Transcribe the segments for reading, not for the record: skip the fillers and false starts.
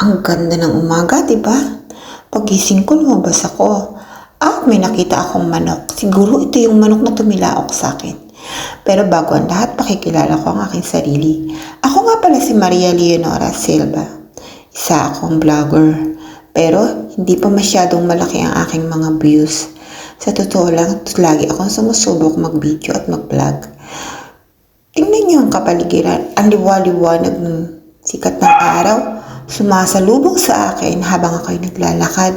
Ang ganda ng umaga, di ba? Pagising ko, lumabas ako. At may nakita akong manok. Siguro ito yung manok na tumilaok sa akin. Pero bago ang lahat, pakikilala ko ang aking sarili. Ako nga pala si Maria Leonora Silva. Isa akong vlogger. Pero hindi pa masyadong malaki ang aking mga views. Sa totoo lang, lagi akong sumusubok mag-video at mag-vlog. Tingnan niyo ang kapaligiran, ang liwa-liwanag ng sikat ng araw, sumasalubong sa akin habang ako'y naglalakad.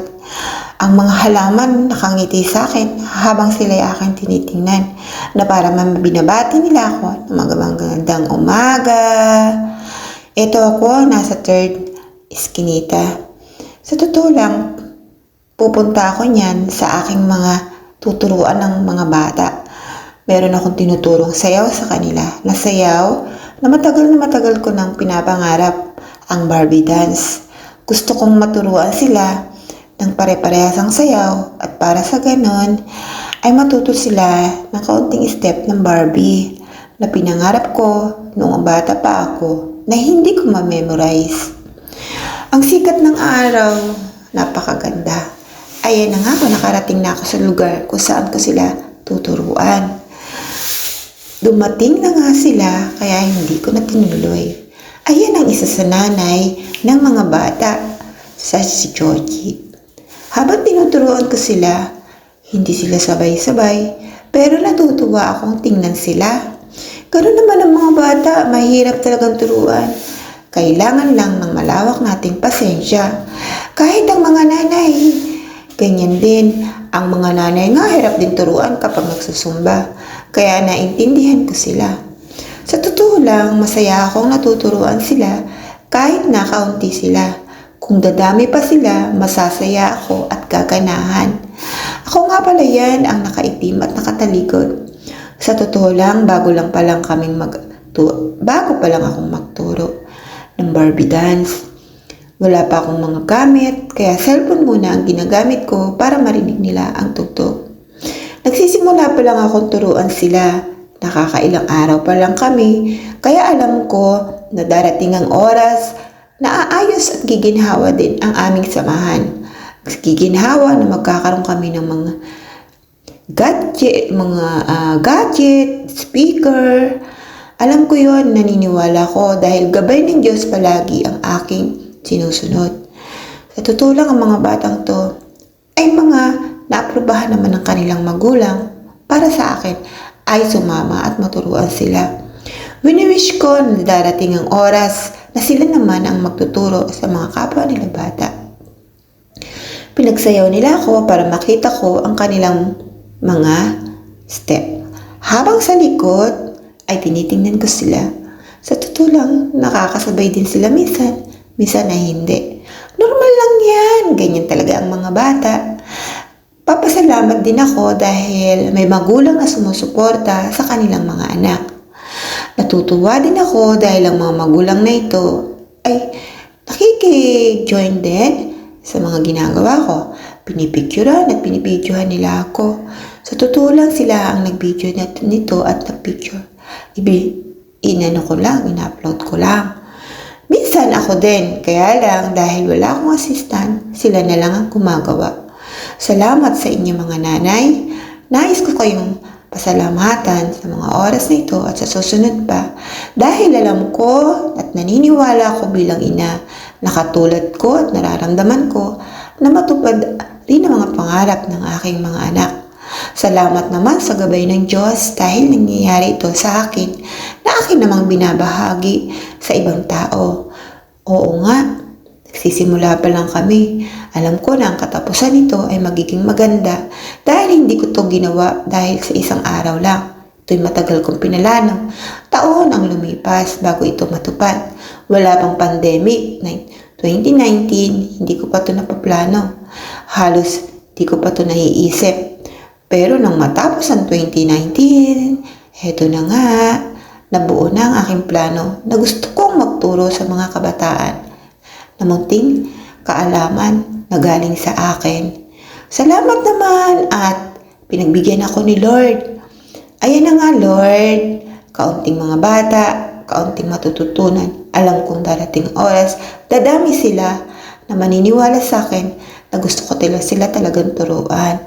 Ang mga halaman nakangiti sa akin habang sila'y aking tinitingnan na para mabinabati nila ako ng magandang umaga. Ito ako, nasa third iskinita. Sa totoo lang, pupunta ako niyan sa aking mga tuturuan ng mga bata. Meron akong tinuturong sayaw sa kanila na sayaw na matagal ko nang pinapangarap, ang Barbie dance. Gusto kong maturuan sila ng pare-parehasang sayaw at para sa ganon ay matuto sila ng kaunting step ng Barbie na pinangarap ko noong bata pa ako na hindi ko ma-memorize. Ang sikat ng araw, napakaganda. Ayan na nga ako, nakarating na ako sa lugar kung saan ko sila tuturuan. Dumating na nga sila kaya hindi ko na tinuloy. Ayan ang isa sa nanay ng mga bata, sa si Georgie. Habang tinuturuan ko sila, hindi sila sabay-sabay, pero natutuwa akong tingnan sila. Ganoon naman ang mga bata, mahirap talagang turuan. Kailangan lang ng malawak nating pasensya. Kahit ang mga nanay, ganyan din. Ang mga nanay nga hirap din turuan kapag nagsusumba. Kaya naintindihan ko sila. Sa totoo lang, masaya akong natuturuan sila kahit na kaunti sila. Kung dadami pa sila, masasaya ako at gaganahan. Ako nga pala yan ang nakaitim at nakatalikod. Sa totoo lang, bago pa lang akong magturo ng Barbie dance. Wala pa akong mga gamit, kaya cellphone muna ang ginagamit ko para marinig nila ang tugtog. Nagsisimula pa lang akong turuan sila. Nakakailang araw pa lang kami, kaya alam ko na darating ang oras na aayos at giginhawa din ang aming samahan. Giginhawa na magkakaroon kami ng mga gadget, speaker. Alam ko yon, naniniwala ko dahil gabay ng Diyos palagi ang aking sinusunod. Sa totoo lang, ang mga batang to ay mga naaprubahan naman ng kanilang magulang para sa akin ay sumama at maturuan sila. Wini-wish ko na darating ang oras na sila naman ang magtuturo sa mga kapwa nila bata. Pinagsayaw nila ako para makita ko ang kanilang mga step. Habang sa likod ay tinitingnan ko sila. Sa totoo lang, nakakasabay din sila minsan na hindi. Normal lang yan. Ganyan talaga ang mga bata. Papasalamat din ako dahil may magulang na sumusuporta sa kanilang mga anak. Natutuwa din ako dahil ang mga magulang na ito ay nakiki-join din sa mga ginagawa ko. Pinipicturean at pinipidyohan nila ako. Sa totoo lang, sila ang nag-video nito at nag-picture. In-upload ko lang. Minsan ako din, kaya lang dahil wala akong assistant, sila na lang ang gumagawa. Salamat sa inyo mga nanay. Nais ko kayong pasalamatan sa mga oras na ito at sa susunod pa dahil alam ko at naniniwala ko bilang ina na katulad ko at nararamdaman ko na matupad rin ang mga pangarap ng aking mga anak. Salamat naman sa gabay ng Diyos dahil nangyayari ito sa akin na akin namang binabahagi sa ibang tao. Oo nga, nagsisimula pa lang kami. Alam ko na ang katapusan nito ay magiging maganda dahil hindi ko ito ginawa dahil sa isang araw lang. Ito'y matagal kong pinalano. Taon ang lumipas bago ito matupad. Wala pang pandemic. 2019, hindi ko pa ito napaplano. Halos hindi ko pa ito naiisip. Pero nang matapos ang 2019, heto na nga, nabuo na ang aking plano na gusto kong magturo sa mga kabataan na munting kaalaman na galing sa akin. Salamat naman at pinagbigyan ako ni Lord. Ayan na nga Lord, kaunting mga bata, kaunting matututunan. Alam kong darating oras, dadami sila na maniniwala sa akin na gusto ko sila talagang turuan.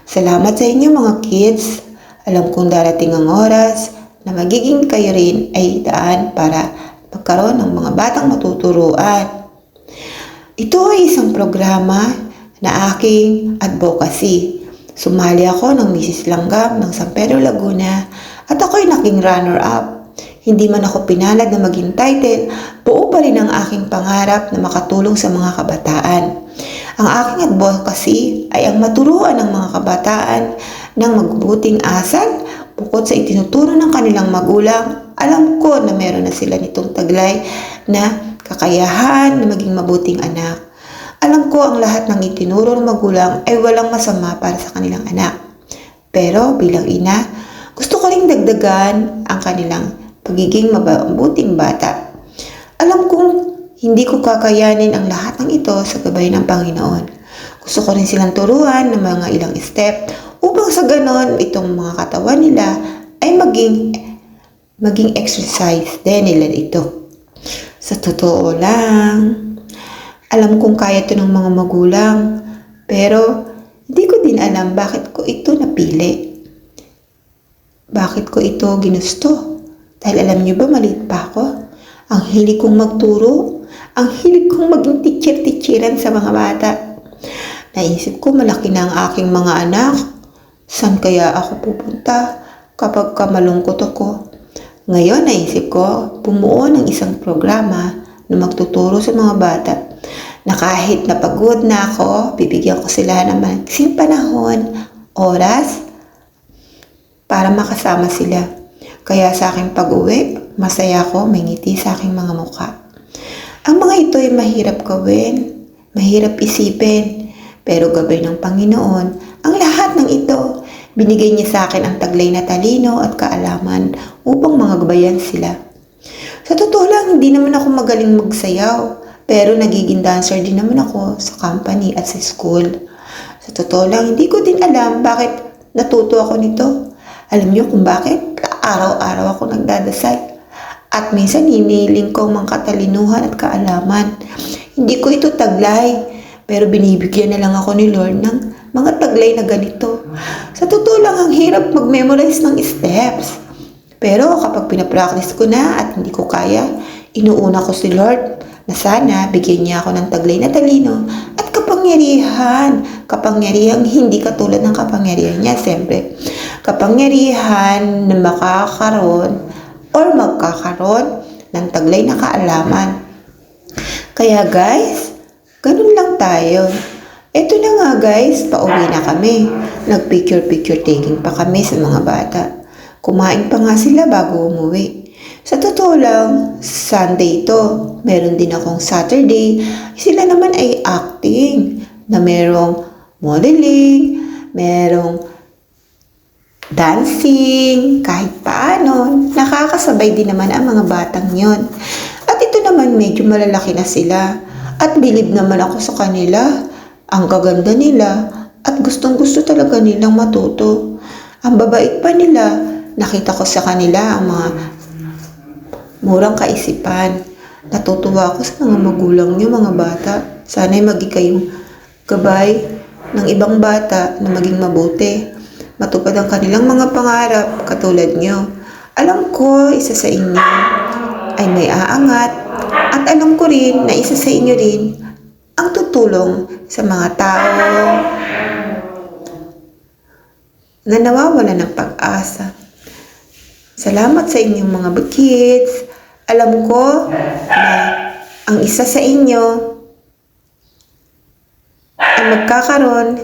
Salamat sa inyo mga kids. Alam kong darating ang oras na magiging kayo rin ay daan para magkaroon ng mga batang matuturuan. Ito ay isang programa na aking advocacy. Sumali ako ng Mrs. Langgam ng San Pedro, Laguna at ako'y naging runner-up. Hindi man ako pinalad na maging title, buo pa rin ang aking pangarap na makatulong sa mga kabataan. Ang aking advocacy ay ang maturuan ng mga kabataan ng magbubuting asal bukod sa itinuturo ng kanilang magulang. Alam ko na meron na sila nitong taglay na kakayahan na maging mabuting anak. Alam ko ang lahat ng itinuro ng magulang ay walang masama para sa kanilang anak. Pero bilang ina, gusto ko ring dagdagan ang kanilang pagiging mabuting bata. Alam kong hindi ko kakayanin ang lahat ng ito sa gabay ng Panginoon. Gusto ko rin silang turuan ng mga ilang step upang sa ganon itong mga katawan nila ay maging exercise din nila ito. Sa totoo lang, alam kong kaya ito ng mga magulang, pero hindi ko din alam bakit ko ito napili. Bakit ko ito ginusto? Dahil alam niyo ba, maliit pa ako. Ang hilig kong magturo, ang hilig kong maging teacher-teacheran sa mga bata. Naisip ko malaki na ang aking mga anak. Saan kaya ako pupunta kapag malungkot ako? Ngayon naisip ko bumuo ng isang programa na magtuturo sa mga bata na kahit napagod na ako, bibigyan ko sila ng magsing panahon, oras, para makasama sila. Kaya sa aking pag-uwi, masaya ako, may ngiti sa aking mga mukha. Ang mga ito ay mahirap gawin, mahirap isipin, pero gabay ng Panginoon, ang lahat ng ito, binigay niya sa akin ang taglay na talino at kaalaman upang mga gabayan sila. Sa totoo lang, hindi naman ako magaling magsayaw, pero nagiging dancer din naman ako sa company at sa school. Sa totoo lang, hindi ko din alam bakit natuto ako nito. Alam niyo kung bakit? Araw-araw ako nagdadasal. At minsan hiniling ko ang mga katalinuhan at kaalaman. Hindi ko ito taglay, pero binibigyan na lang ako ni Lord ng mga taglay na ganito. Sa totoo lang, ang hirap mag-memorize ng steps. Pero kapag pinapractice ko na at hindi ko kaya, inuuna ko si Lord na sana bigyan niya ako ng taglay na talino at kapangyarihan. Kapangyarihan hindi katulad ng kapangyarihan niya, siyempre. Kapangyarihan na makakaroon or magkakaroon ng taglay na kaalaman. Kaya guys, ganun lang tayo. Eto na nga guys, pauwi na kami. Nag-picture taking pa kami sa mga bata. Kumain pa nga sila bago umuwi. Sa totoo lang, Sunday ito. Meron din akong Saturday. Sila naman ay acting na merong modeling, merong dancing, kahit paano. Nakakasabay din naman ang mga batang yon. At ito naman medyo malalaki na sila. At bilib naman ako sa kanila. Ang gaganda nila at gustong-gusto talaga nilang matuto. Ang babait pa nila. Nakita ko sa kanila ang mga murang kaisipan. Natutuwa ako sa mga magulang niyo, mga bata. Sana'y maging kayong gabay ng ibang bata na maging mabuti. Matupad ang kanilang mga pangarap katulad niyo. Alam ko, isa sa inyo ay may aangat. At alam ko rin na isa sa inyo rin ang tutulong sa mga tao na nawawala ng pag-asa. Salamat sa inyong mga kids. Alam ko na ang isa sa inyo ay magkakaroon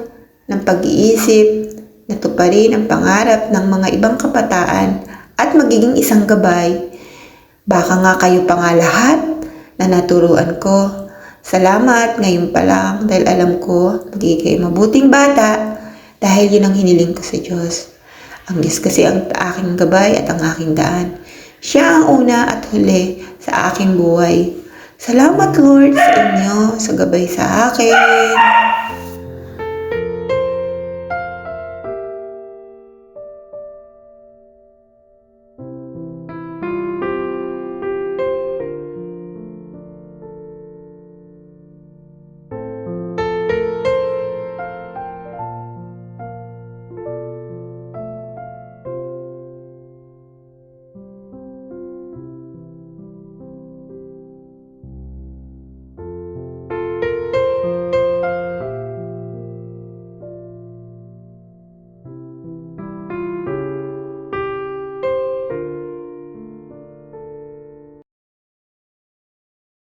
ng pag-iisip na tuparin ang pangarap ng mga ibang kabataan at magiging isang gabay. Baka nga kayo pa nga lahat na naturuan ko. Salamat ngayon pa lang dahil alam ko magiging mabuting bata dahil yun ang hiniling ko sa Diyos. Ang Diyos kasi ang aking gabay at ang aking daan. Siya ang una at huli sa aking buhay. Salamat Lord sa inyo sa gabay sa akin.